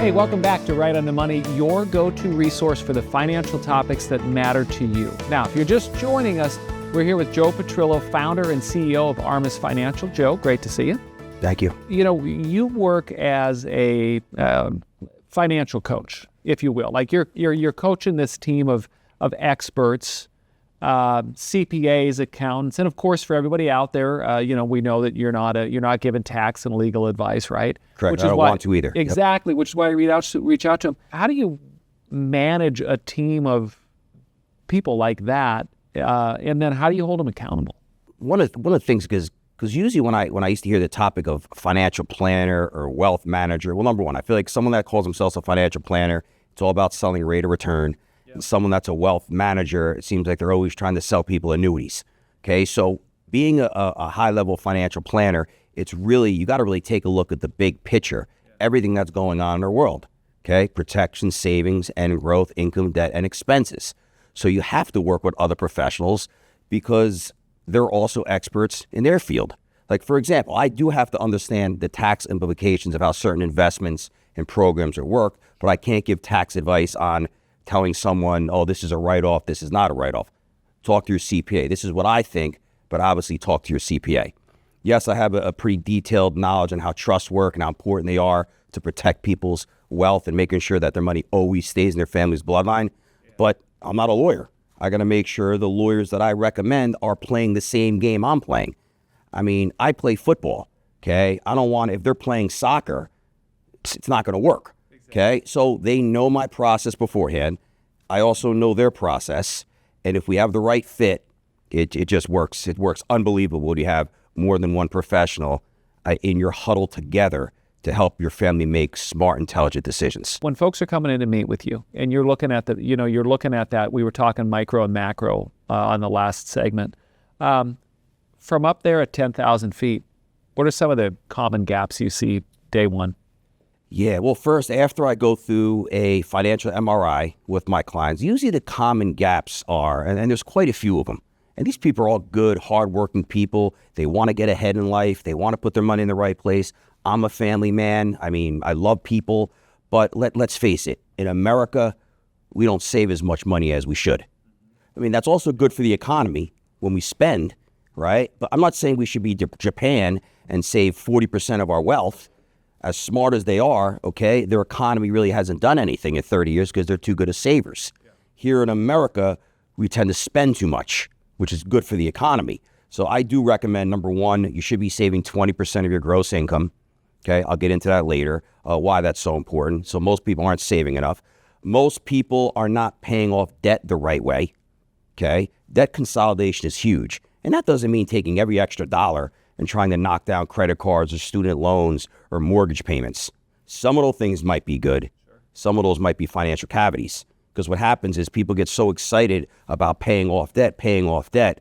Hey, welcome back to Right on the Money, your go-to resource for the financial topics that matter to you. Now, if you're just joining us, we're here with Joe Petrillo, founder and CEO of Armis Financial. Joe, great to see you. Thank you. You know, you work as a financial coach, if you will. Like you're coaching this team of experts, CPAs, accountants, and of course, for everybody out there, we know that you're not giving tax and legal advice, right? Correct. I don't want to either. Exactly, which is why you reach out to them. How do you manage a team of people like that, and then how do you hold them accountable? One of the things, because usually when I used to hear the topic of financial planner or wealth manager, well, number one, I feel like someone that calls themselves a financial planner, it's all about selling rate of return. Someone that's a wealth manager, it seems like they're always trying to sell people annuities. Okay, so being a high-level financial planner, it's really, you got to really take a look at the big picture, everything that's going on in our world. Okay, protection, savings, and growth, income, debt, and expenses. So you have to work with other professionals because they're also experts in their field. Like, for example, I do have to understand the tax implications of how certain investments and programs are work, but I can't give tax advice on telling someone, oh, this is a write-off, this is not a write-off. Talk to your CPA. This is what I think, but obviously talk to your CPA. Yes, I have a pretty detailed knowledge on how trusts work and how important they are to protect people's wealth and making sure that their money always stays in their family's bloodline, but I'm not a lawyer. I got to make sure the lawyers that I recommend are playing the same game I'm playing. I mean, I play football, okay? I don't want, if they're playing soccer, it's not going to work. Okay, so they know my process beforehand. I also know their process. And if we have the right fit, it just works. It works unbelievable when you have more than one professional in your huddle together to help your family make smart, intelligent decisions. When folks are coming in to meet with you and you're looking at that, we were talking micro and macro on the last segment. From up there at 10,000 feet, what are some of the common gaps you see day one? Yeah, well, first, after I go through a financial MRI with my clients, usually the common gaps are, and there's quite a few of them, and these people are all good, hardworking people. They want to get ahead in life. They want to put their money in the right place. I'm a family man. I mean, I love people, but let's face it. In America, we don't save as much money as we should. I mean, that's also good for the economy when we spend, right? But I'm not saying we should be Japan and save 40% of our wealth. As smart as they are, okay, their economy really hasn't done anything in 30 years because they're too good as savers. Yeah. Here in America, we tend to spend too much, which is good for the economy. So I do recommend, number one, you should be saving 20% of your gross income. Okay, I'll get into that later, why that's so important. So most people aren't saving enough. Most people are not paying off debt the right way. Okay, debt consolidation is huge. And that doesn't mean taking every extra dollar and trying to knock down credit cards or student loans or mortgage payments. Some of those things might be good. Sure. Some of those might be financial cavities. Because what happens is people get so excited about paying off debt.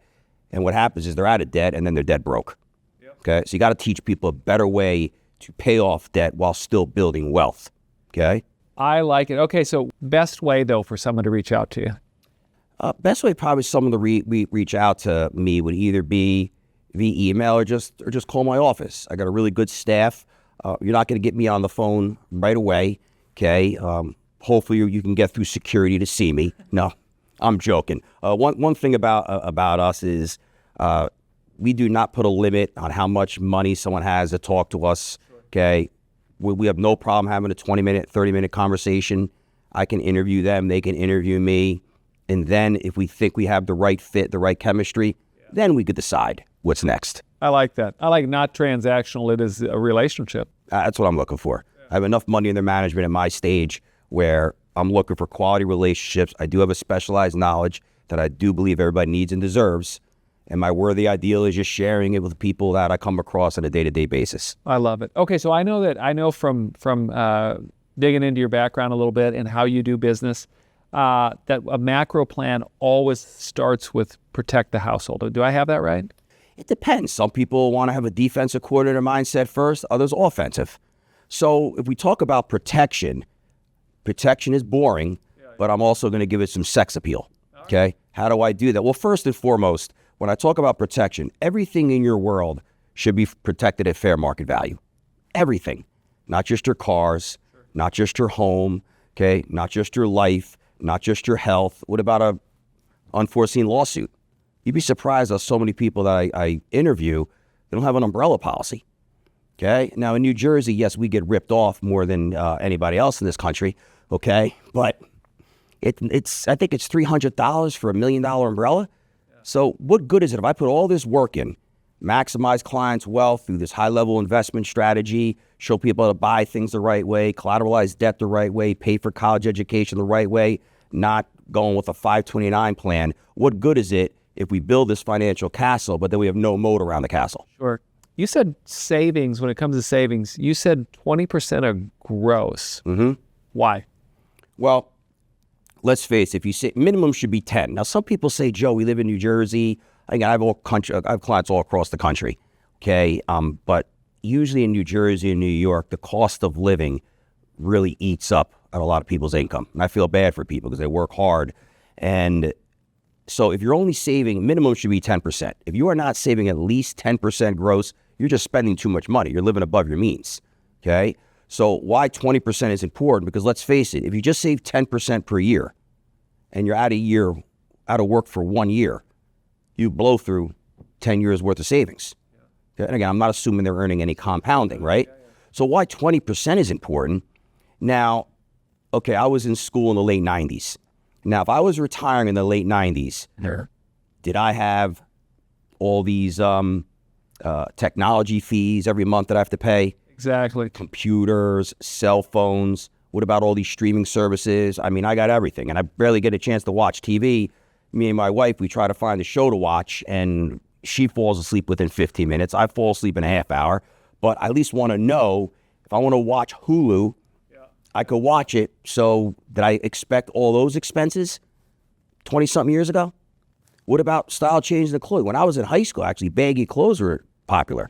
And what happens is they're out of debt and then they're debt broke. Yep. Okay, so you got to teach people a better way to pay off debt while still building wealth. Okay? I like it. Okay, so best way, though, for someone to reach out to you? Best way probably someone to reach out to me would either be via email or just call my office. I got a really good staff. You're not going to get me on the phone right away, okay? Hopefully you can get through security to see me. No, I'm joking. One thing about us is we do not put a limit on how much money someone has to talk to us, okay? We have no problem having a 20-minute, 30-minute conversation. I can interview them. They can interview me. And then if we think we have the right fit, the right chemistry, then we could decide what's next. I like that. I like not transactional. It is a relationship. That's what I'm looking for. Yeah. I have enough money in the management at my stage where I'm looking for quality relationships. I do have a specialized knowledge that I do believe everybody needs and deserves. And my worthy ideal is just sharing it with people that I come across on a day-to-day basis. I love it. Okay, so I know from digging into your background a little bit and how you do business, that a macro plan always starts with protect the household. Do I have that right? It depends. Some people want to have a defensive coordinator mindset first, others offensive. So if we talk about protection is boring, but I'm also going to give it some sex appeal. Okay? How do I do that? Well, first and foremost, when I talk about protection, everything in your world should be protected at fair market value. Everything. Not just your cars, not just your home, okay, not just your life, not just your health. What about a unforeseen lawsuit? You'd be surprised how so many people that I interview, they don't have an umbrella policy. Okay. Now in New Jersey, yes, we get ripped off more than anybody else in this country. Okay, but it's I think it's $300 for $1 million umbrella. Yeah. So what good is it if I put all this work in, maximize clients' wealth through this high-level investment strategy, show people how to buy things the right way, collateralize debt the right way, pay for college education the right way, not going with a 529 plan? What good is it if we build this financial castle, but then we have no moat around the castle? Sure. You said savings, when it comes to savings, you said 20% of gross. Mm-hmm. Why? Well, let's face it, if you say minimum should be 10. Now, some people say, Joe, we live in New Jersey. I have clients all across the country. Okay. But usually in New Jersey and New York, the cost of living really eats up at a lot of people's income. And I feel bad for people because they work hard. And so if you're only saving, minimum should be 10%. If you are not saving at least 10% gross, you're just spending too much money. You're living above your means. Okay. So why 20% is important? Because let's face it, if you just save 10% per year and you're out of work for 1 year, you blow through 10 years worth of savings. Okay? And again, I'm not assuming they're earning any compounding, right? So why 20% is important? Now, okay, I was in school in the late 90s. Now, if I was retiring in the late 90s, did I have all these technology fees every month that I have to pay? Exactly. Computers, cell phones. What about all these streaming services? I mean, I got everything, and I barely get a chance to watch TV. Me and my wife, we try to find a show to watch, and she falls asleep within 15 minutes. I fall asleep in a half hour, but I at least want to know if I want to watch Hulu, I could watch it. So did I expect all those expenses 20-something years ago? What about style change in the clothes? When I was in high school, actually, baggy clothes were popular.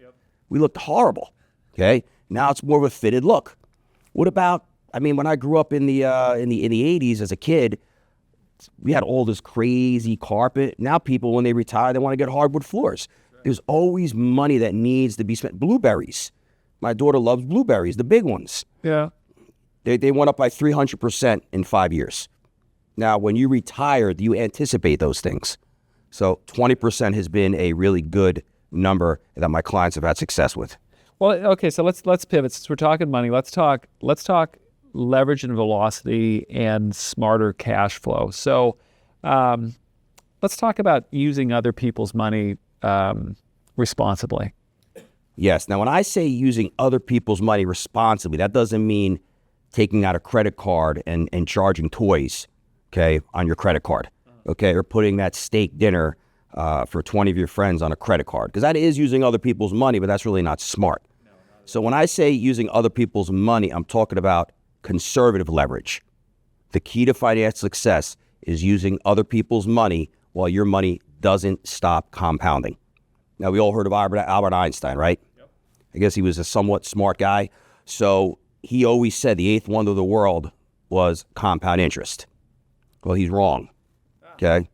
We looked horrible. Okay. Now it's more of a fitted look. What about, I mean, when I grew up in the 80s as a kid, we had all this crazy carpet. Now people, when they retire, they want to get hardwood floors. There's always money that needs to be spent. Blueberries. My daughter loves blueberries, the big ones. Yeah. They went up by 300% in 5 years. Now, when you retire, do you anticipate those things? So 20% has been a really good number that my clients have had success with. Well, okay, so let's pivot. Since we're talking money, let's talk leverage and velocity and smarter cash flow. So let's talk about using other people's money responsibly. Yes. Now, when I say using other people's money responsibly, that doesn't mean taking out a credit card and charging toys, okay, on your credit card, okay, or putting that steak dinner for 20 of your friends on a credit card, because that is using other people's money, but that's really not smart. So when I say using other people's money, I'm talking about conservative leverage. The key to financial success is using other people's money while your money doesn't stop compounding. Now, we all heard of Albert Einstein, right? Yep. I guess he was a somewhat smart guy. So he always said the eighth wonder of the world was compound interest. Well, he's wrong, okay?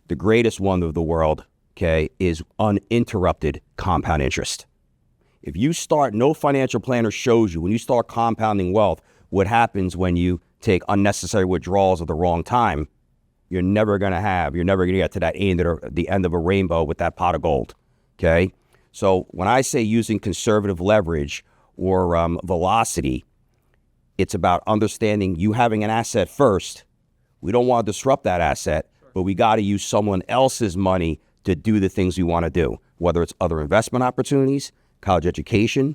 The greatest wonder of the world, okay, is uninterrupted compound interest. If you start, no financial planner shows you, when you start compounding wealth, what happens when you take unnecessary withdrawals at the wrong time. You're never going to get to the end of a rainbow with that pot of gold, okay? So when I say using conservative leverage or velocity, it's about understanding you having an asset first. We don't want to disrupt that asset, but we got to use someone else's money to do the things we want to do, whether it's other investment opportunities, college education,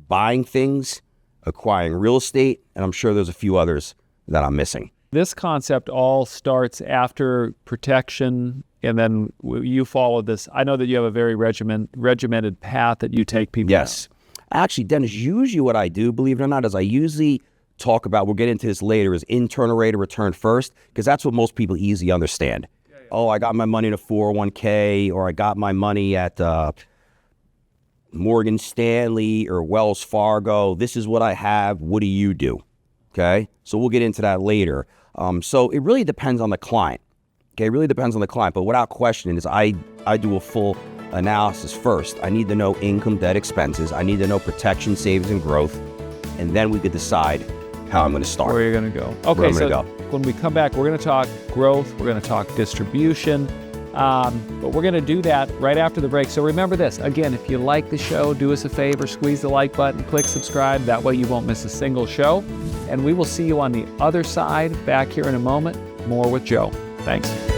buying things, acquiring real estate, and I'm sure there's a few others that I'm missing. This concept all starts after protection, and then you follow this. I know that you have a very regimented path that you take people Yes. down. Actually, Dennis, usually what I do, believe it or not, is I usually talk about, we'll get into this later, is internal rate of return first, because that's what most people easily understand. Oh, I got my money in a 401k, or I got my money at Morgan Stanley or Wells Fargo. This is what I have. What do you do? Okay. So we'll get into that later. So it really depends on the client. Okay. It really depends on the client, but without question is I do a full analysis first. I need to know income, debt, expenses. I need to know protection, savings, and growth. And then we could decide how I'm going to start. Where you're going to go. Where Okay, I'm so gonna go. when we come back, we're going to talk growth. We're going to talk distribution. But we're going to do that right after the break. So remember this. Again, if you like the show, do us a favor, squeeze the like button, click subscribe. That way you won't miss a single show. And we will see you on the other side back here in a moment. More with Joe. Thanks.